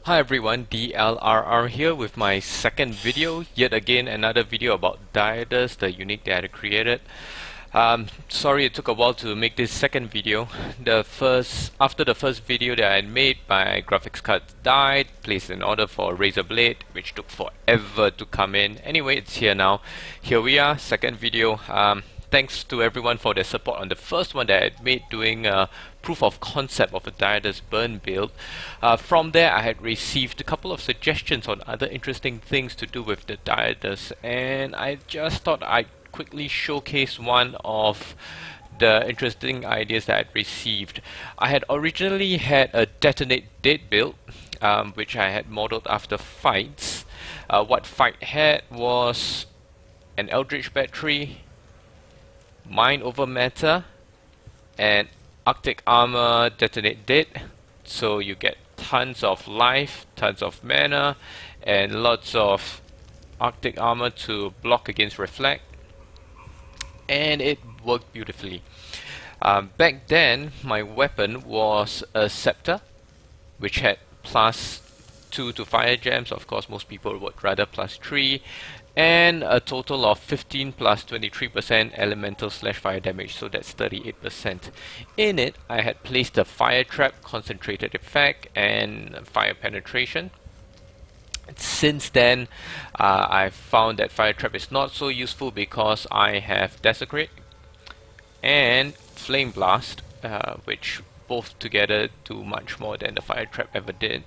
Hi everyone, DLRR here with my second video. Yet again another video about Dyadus, the unique that I created. Sorry it took a while to make this second video. After the first video that I had made, my graphics card died, placed an order for a Razer Blade, which took forever to come in. Anyway, it's here now. Here we are, second video. Thanks to everyone for their support on the first one that I had made doing proof of concept of a Dyadus burn build. From there I had received a couple of suggestions on other interesting things to do with the Dyadus, and I just thought I'd quickly showcase one of the interesting ideas that I'd received. I had originally had a Detonate dead build, which I had modeled after fights. What fight had was an Eldritch battery, Mind over Matter, and Arctic Armor Detonate Dead. So you get tons of life, tons of mana, and lots of Arctic Armor to block against reflect, and it worked beautifully. Back then my weapon was a Scepter, which had +2 to fire gems. Of course most people would rather +3, and a total of 15 plus 23% elemental/fire damage, so that's 38%. In it I had placed a fire trap, concentrated effect, and fire penetration. Since then I've found that fire trap is not so useful because I have Desecrate and Flame Blast, which both together do much more than the fire trap ever did.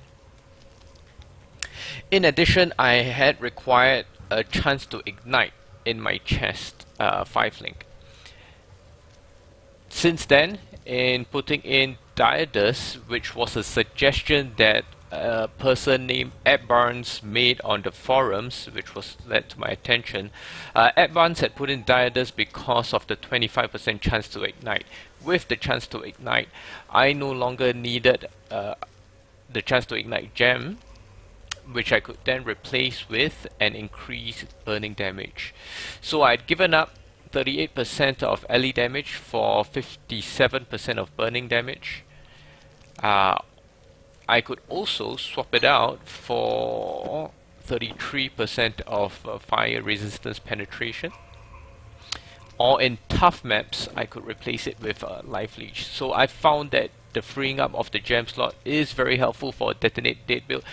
In addition, I had required a chance to ignite in my chest 5-link. Since then, in putting in Dyadus, which was a suggestion that a person named Ed Barnes made on the forums, which was led to my attention, Ed Barnes had put in Dyadus because of the 25% chance to ignite. With the chance to ignite, I no longer needed the chance to ignite gem, which I could then replace with an increased burning damage. So I'd given up 38% of LE damage for 57% of burning damage. I could also swap it out for 33% of fire resistance penetration, or in tough maps I could replace it with Life Leech. So I found that the freeing up of the gem slot is very helpful for a Detonate dead build.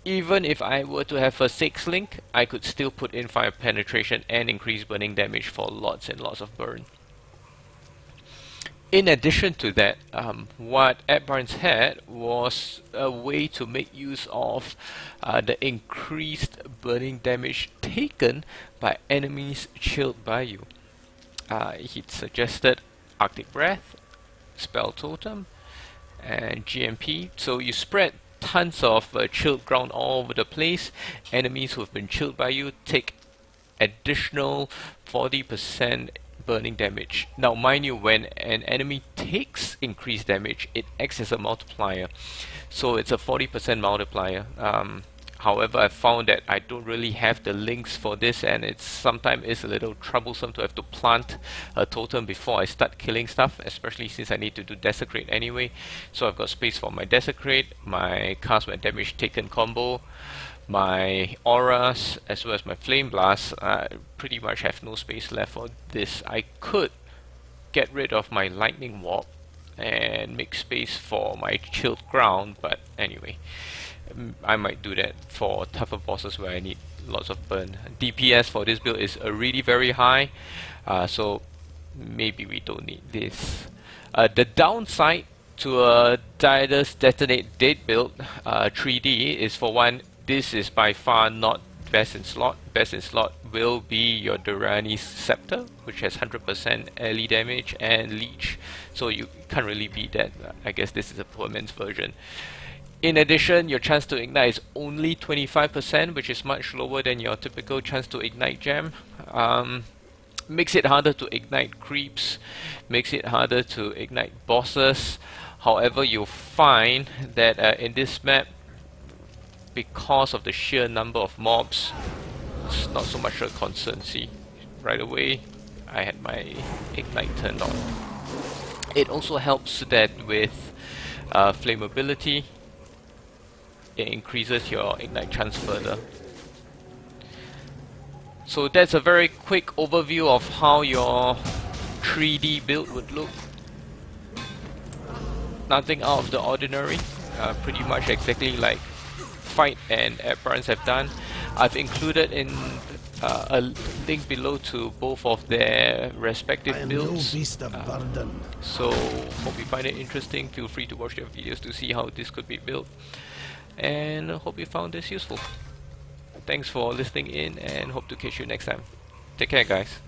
Even if I were to have a 6-link, I could still put in fire penetration and increase burning damage for lots and lots of burn. In addition to that, what Ed Barnes had was a way to make use of the increased burning damage taken by enemies chilled by you. He suggested Arctic Breath, Spell Totem, and GMP. So you spread tons of chilled ground all over the place. Enemies who have been chilled by you take additional 40% burning damage. Now mind you, when an enemy takes increased damage, it acts as a multiplier, so it's a 40% multiplier. However, I found that I don't really have the links for this, and it's sometimes is a little troublesome to have to plant a totem before I start killing stuff, especially since I need to do Desecrate anyway. So I've got space for my Desecrate, my cast when damage taken combo, my auras, as well as my Flame Blast. Pretty much have no space left for this. I could get rid of my Lightning Warp and make space for my chilled ground, but anyway, I might do that for tougher bosses where I need lots of burn. DPS for this build is already very high, so maybe we don't need this. The downside to a Dyadus Detonate dead build 3D is, for one, this is by far not best in slot. Best in slot will be your Durrani's Scepter, which has 100% LE damage and Leech, so you can't really beat that. I guess this is a poor man's version. In addition, your chance to ignite is only 25%, which is much lower than your typical chance to ignite gem. Makes it harder to ignite creeps, makes it harder to ignite bosses. However, you'll find that in this map, because of the sheer number of mobs, it's not so much a concern. See, right away I had my ignite turned on. It also helps that with flammability, it increases your ignite chance further. So that's a very quick overview of how your 3D build would look. Nothing out of the ordinary, pretty much exactly like Fight and Adbrance have done. I've included in a link below to both of their respective builds. So hope you find it interesting. Feel free to watch their videos to see how this could be built, and hope you found this useful. Thanks for listening in, and hope to catch you next time. Take care, guys.